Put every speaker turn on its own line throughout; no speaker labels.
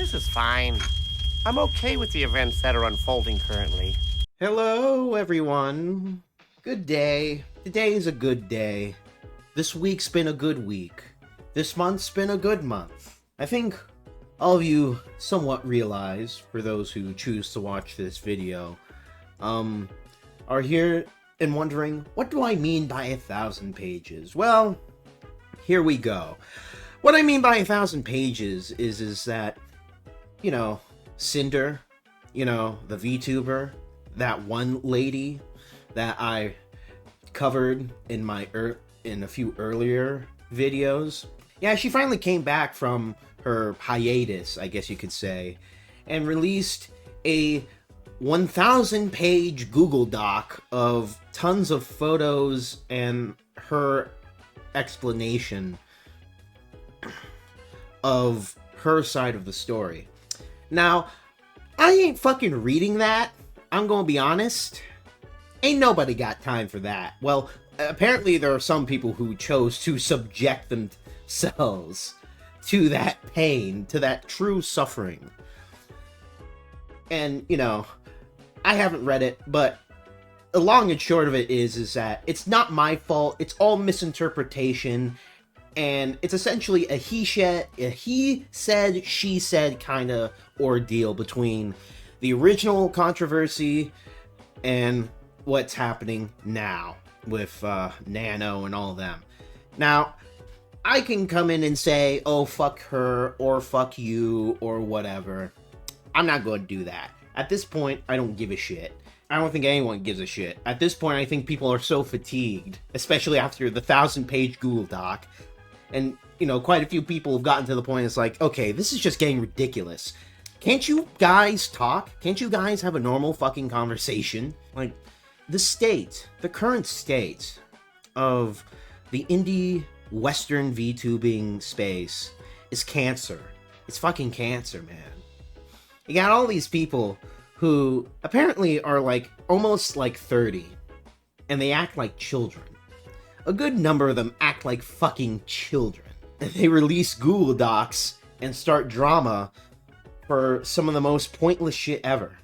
This is fine. I'm okay with the events that are unfolding currently.
Hello, everyone. Good day. Today is a good day. This week's been a good week. This month's been a good month. I think all of you somewhat realize, for those who choose to watch this video, are here and wondering, what do I mean by 1,000 pages? Well, here we go. What I mean by 1,000 pages is that, Cinder, the VTuber, that one lady that I covered in in a few earlier videos. Yeah, she finally came back from her hiatus, I guess you could say, and released a 1,000 page Google Doc of tons of photos and her explanation of her side of the story. Now, I ain't fucking reading that. I'm gonna be honest. Ain't nobody got time for that. Well, apparently there are some people who chose to subject themselves to that pain, to that true suffering. And, I haven't read it, but the long and short of it is that it's not my fault. It's all misinterpretation. And it's essentially a he said, she said kind of ordeal between the original controversy and what's happening now with Nano and all of them. Now, I can come in and say, oh, fuck her, or fuck you, or whatever. I'm not going to do that. At this point, I don't give a shit. I don't think anyone gives a shit. At this point, I think people are so fatigued, especially after the 1,000-page Google Doc. And, quite a few people have gotten to the point it's like, okay, this is just getting ridiculous. Can't you guys talk? Can't you guys have a normal fucking conversation? Like, the current state of the indie Western VTubing space is cancer. It's fucking cancer, man. You got all these people who apparently are almost 30, and they act like children. A good number of them act like fucking children. And they release Google Docs and start drama for some of the most pointless shit ever.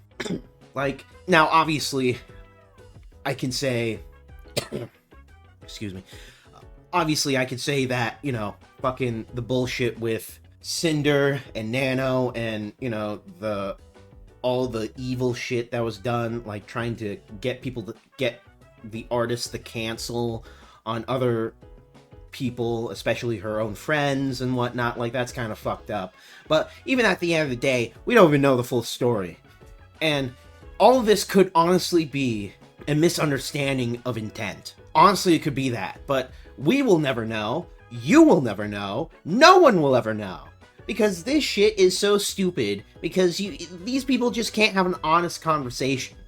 Now, obviously, I can say... excuse me. Obviously, I could say that, fucking the bullshit with Cinder and Nano and, all the evil shit that was done, trying to get people to get the artist to cancel on other people, especially her own friends and whatnot, that's kind of fucked up. But even at the end of the day, we don't even know the full story. And all of this could honestly be a misunderstanding of intent. Honestly, it could be that. But we will never know. You will never know. No one will ever know. Because this shit is so stupid. Because these people just can't have an honest conversation.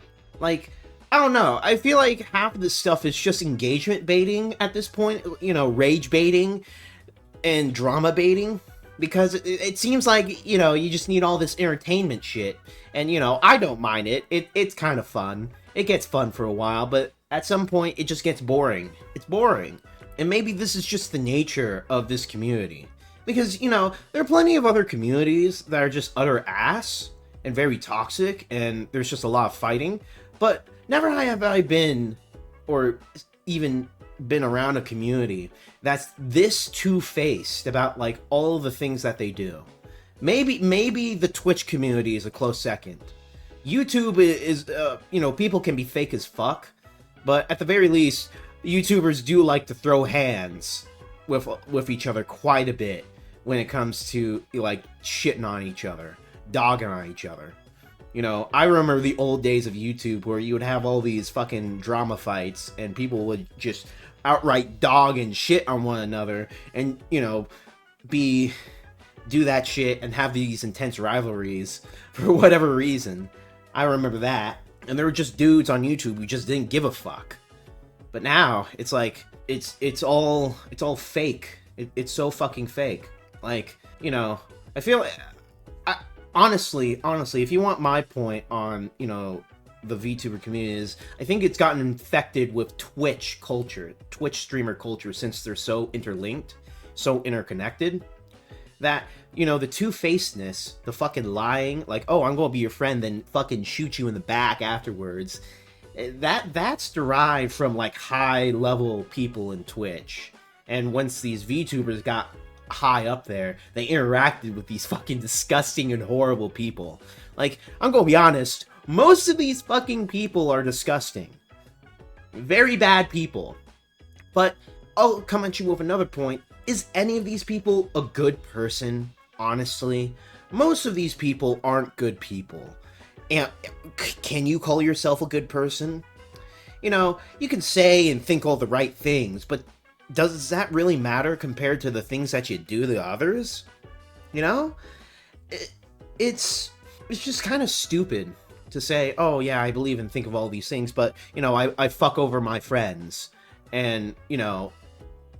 I don't know. I feel like half of this stuff is just engagement baiting at this point. Rage baiting and drama baiting. Because it seems like, you just need all this entertainment shit. And, I don't mind it. It's kind of fun. It gets fun for a while, but at some point it just gets boring. It's boring. And maybe this is just the nature of this community. Because, there are plenty of other communities that are just utter ass and very toxic, and there's just a lot of fighting. But never have I been, or even been around a community that's this two-faced about, all the things that they do. Maybe the Twitch community is a close second. YouTube is, people can be fake as fuck, but at the very least, YouTubers do like to throw hands with each other quite a bit when it comes to, shitting on each other, dogging on each other. I remember the old days of YouTube where you would have all these fucking drama fights and people would just outright dog and shit on one another and, do that shit and have these intense rivalries for whatever reason. I remember that. And there were just dudes on YouTube who just didn't give a fuck. But now, it's it's all fake. It's so fucking fake. I feel... Honestly, if you want my point on, the VTuber community is, I think it's gotten infected with Twitch culture, Twitch streamer culture, since they're so interlinked, so interconnected. That, you know, the two-facedness, the fucking lying, like, oh, I'm gonna be your friend, then fucking shoot you in the back afterwards. That's derived from, like, high-level people in Twitch. And once these VTubers got high up there, they interacted with these fucking disgusting and horrible people. Like, I'm gonna be honest, most of these fucking people are disgusting. Very bad people. But I'll come at you with another point. Is any of these people a good person? Honestly, most of these people aren't good people. And can you call yourself a good person? You know, you can say and think all the right things, but does that really matter compared to the things that you do to others? You know? It's just kind of stupid to say, oh yeah, I believe and think of all these things, but, you know, I fuck over my friends and, you know,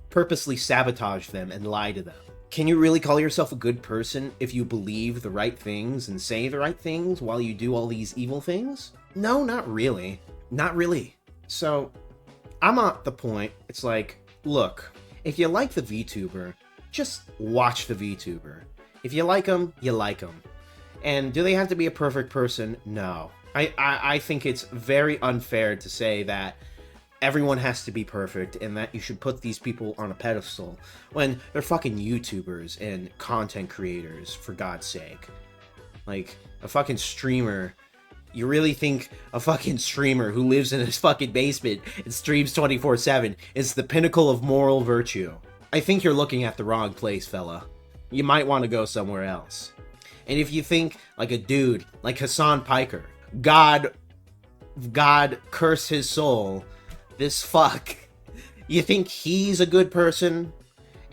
purposely sabotage them and lie to them. Can you really call yourself a good person if you believe the right things and say the right things while you do all these evil things? No, not really. Not really. So, I'm at the point, it's like, look, if you like the VTuber, just watch the VTuber. If you like them, you like them. And do they have to be a perfect person? No. I think it's very unfair to say that everyone has to be perfect and that you should put these people on a pedestal when they're fucking YouTubers and content creators, for God's sake. Like, a fucking streamer. You really think a fucking streamer who lives in his fucking basement and streams 24/7 is the pinnacle of moral virtue? I think you're looking at the wrong place, fella. You might want to go somewhere else. And if you think like a dude like Hassan Piker, God curse his soul, this fuck, you think he's a good person?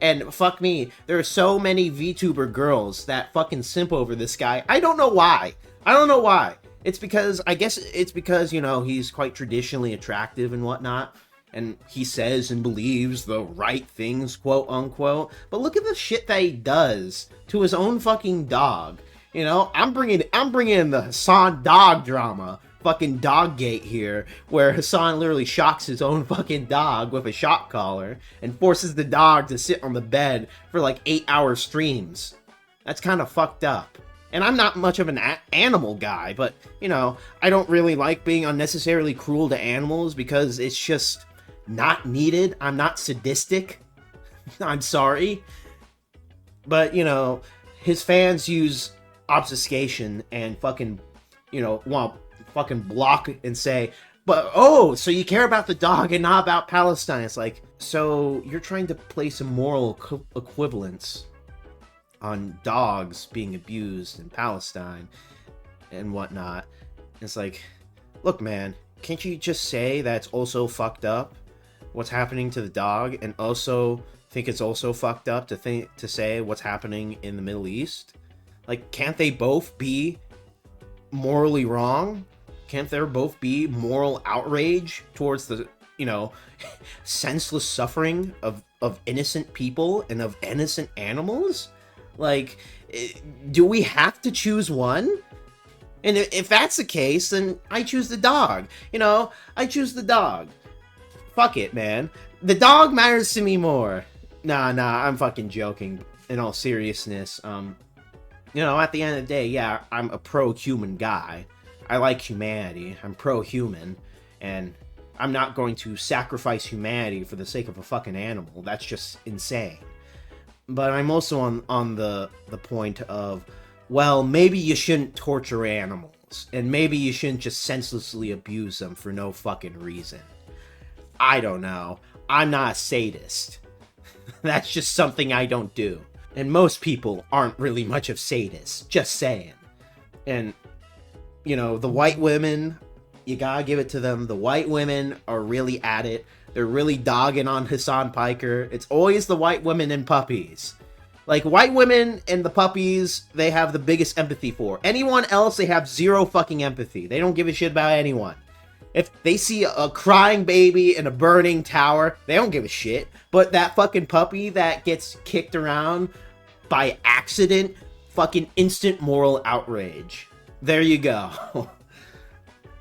And fuck me, there are so many VTuber girls that fucking simp over this guy. I don't know why. It's because, I guess it's because, you know, he's quite traditionally attractive and whatnot. And he says and believes the right things, quote unquote. But look at the shit that he does to his own fucking dog. You know, I'm bringing in the Hassan dog drama. Fucking Doggate here, where Hassan literally shocks his own fucking dog with a shock collar and forces the dog to sit on the bed for like 8-hour streams. That's kind of fucked up. And I'm not much of an animal guy, but, you know, I don't really like being unnecessarily cruel to animals because it's just not needed. I'm not sadistic. I'm sorry. But, you know, his fans use obfuscation and fucking, you know, fucking block and say, but oh, so you care about the dog and not about Palestine. It's like, so you're trying to place a moral equivalence on dogs being abused in Palestine and whatnot. It's like, look, man, can't you just say that's also fucked up what's happening to the dog, and also think it's also fucked up to say what's happening in the Middle East? Like, can't they both be morally wrong? Can't there both be moral outrage towards the, you know, senseless suffering of innocent people and of innocent animals? Like, do we have to choose one? And if that's the case, then I choose the dog. You know, I choose the dog. Fuck it, man. The dog matters to me more. Nah, I'm fucking joking. In all seriousness, you know, at the end of the day, yeah, I'm a pro-human guy. I like humanity. I'm pro-human. And I'm not going to sacrifice humanity for the sake of a fucking animal. That's just insane. But I'm also on the point of, well, maybe you shouldn't torture animals. And maybe you shouldn't just senselessly abuse them for no fucking reason. I don't know. I'm not a sadist. That's just something I don't do. And most people aren't really much of sadists. Just saying. And, you know, the white women, you gotta give it to them. The white women are really at it. They're really dogging on Hassan Piker. It's always the white women and puppies. Like, white women and the puppies, they have the biggest empathy for. Anyone else, they have zero fucking empathy. They don't give a shit about anyone. If they see a crying baby in a burning tower, they don't give a shit. But that fucking puppy that gets kicked around by accident, fucking instant moral outrage. There you go.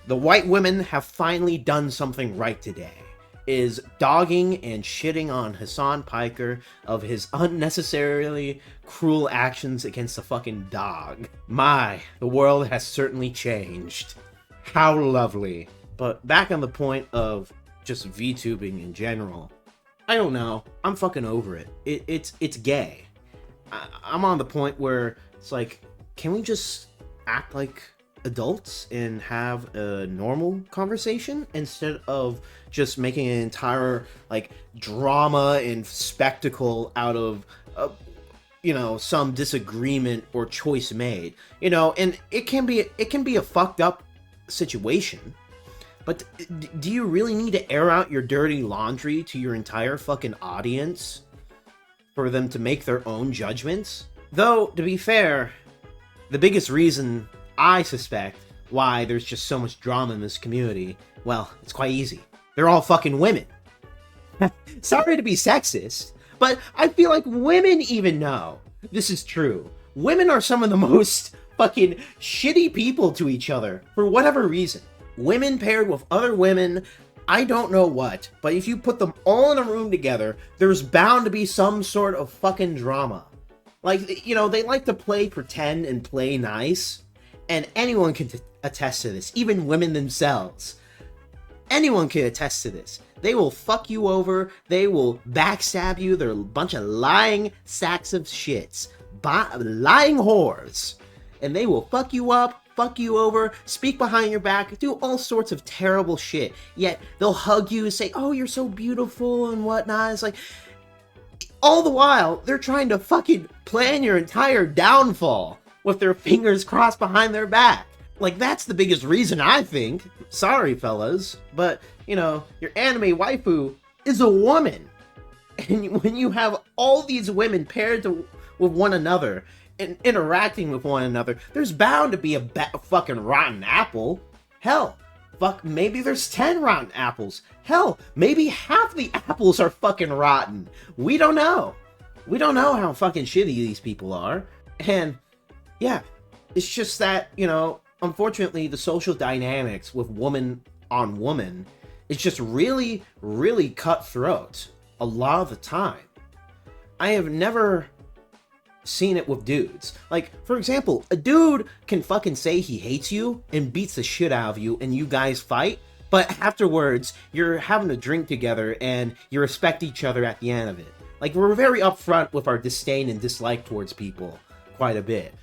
The white women have finally done something right today. is dogging and shitting on Hassan Piker of his unnecessarily cruel actions against the fucking dog. The world has certainly changed. How lovely. But back on the point of just VTubing in general, I don't know. I'm fucking over it. It's gay. I'm on the point where it's like, can we just act like adults and have a normal conversation instead of just making an entire like drama and spectacle out of some disagreement or choice made, and it can be a fucked up situation, but do you really need to air out your dirty laundry to your entire fucking audience for them to make their own judgments? Though, to be fair, the biggest reason I suspect why there's just so much drama in this community, well, it's quite easy. They're all fucking women. Sorry to be sexist, but I feel like women even know this is true. Women are some of the most fucking shitty people to each other for whatever reason. Women paired with other women, I don't know what, but if you put them all in a room together, there's bound to be some sort of fucking drama. Like, they like to play pretend and play nice, and anyone can attest to this, even women themselves. Anyone can attest to this. They will fuck you over, they will backstab you, they're a bunch of lying sacks of shits. Lying whores. And they will fuck you up, fuck you over, speak behind your back, do all sorts of terrible shit. Yet, they'll hug you and say, oh, you're so beautiful and whatnot. It's like, all the while, they're trying to fucking plan your entire downfall with their fingers crossed behind their back. Like, that's the biggest reason, I think. Sorry, fellas, but, your anime waifu is a woman. And when you have all these women paired with one another and interacting with one another, there's bound to be a fucking rotten apple. Hell, maybe there's 10 rotten apples. Hell, maybe half the apples are fucking rotten. We don't know. We don't know how fucking shitty these people are. And, yeah, it's just that, unfortunately, the social dynamics with woman on woman is just really, really cutthroat a lot of the time. I have never seen it with dudes. Like, for example, a dude can fucking say he hates you and beats the shit out of you and you guys fight, but afterwards, you're having a drink together and you respect each other at the end of it. Like, we're very upfront with our disdain and dislike towards people quite a bit,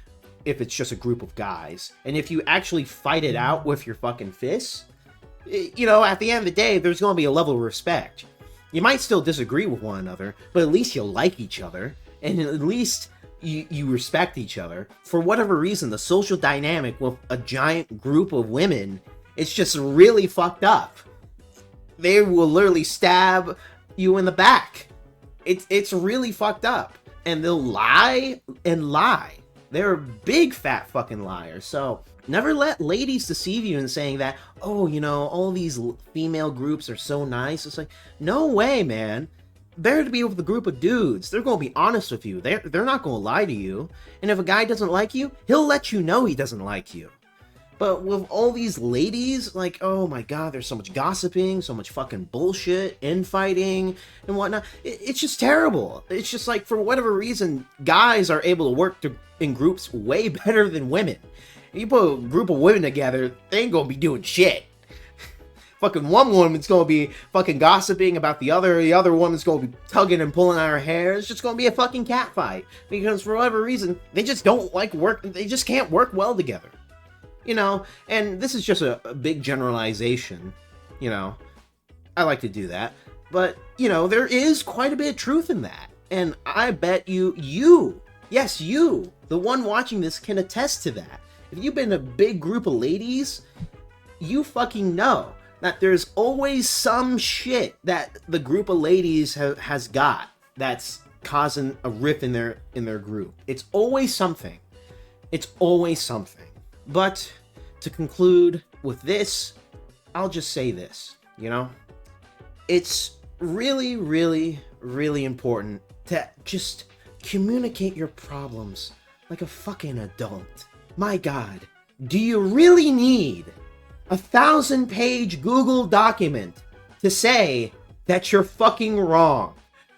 if it's just a group of guys. And if you actually fight it out with your fucking fists, at the end of the day, there's going to be a level of respect. You might still disagree with one another, but at least you'll like each other, and at least you respect each other. For whatever reason, the social dynamic with a giant group of women, it's just really fucked up. They will literally stab you in the back. It's really fucked up. And they'll lie and lie. They're big fat fucking liars. So never let ladies deceive you in saying that, oh, all these female groups are so nice. It's like, no way, man. Better to be with a group of dudes. They're going to be honest with you. They're not going to lie to you. And if a guy doesn't like you, he'll let you know he doesn't like you. But with all these ladies, like, oh my god, there's so much gossiping, so much fucking bullshit, infighting, and whatnot. It's just terrible. It's just like, for whatever reason, guys are able to work in groups way better than women. You put a group of women together, they ain't gonna be doing shit. Fucking one woman's gonna be fucking gossiping about the other woman's gonna be tugging and pulling at her hair. It's just gonna be a fucking cat fight. Because for whatever reason, they just don't like they just can't work well together. And this is just a big generalization, I like to do that. But, there is quite a bit of truth in that. And I bet yes, you, the one watching this, can attest to that. If you've been a big group of ladies, you fucking know that there's always some shit that the group of ladies has got that's causing a rift in their group. It's always something. It's always something. But to conclude with this, I'll just say this, it's really, really, really important to just communicate your problems like a fucking adult. My god, do you really need a 1,000-page Google document to say that you're fucking wrong.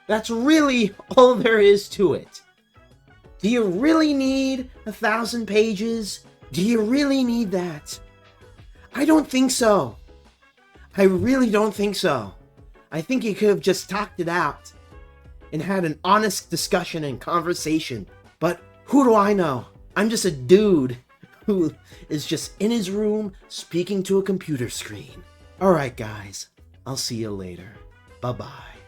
That's really all there is to it. Do you really need 1,000 pages? Do you really need that? I don't think so. I really don't think so. I think you could have just talked it out and had an honest discussion and conversation. But who do I know? I'm just a dude who is just in his room speaking to a computer screen. Alright guys, I'll see you later. Bye-bye.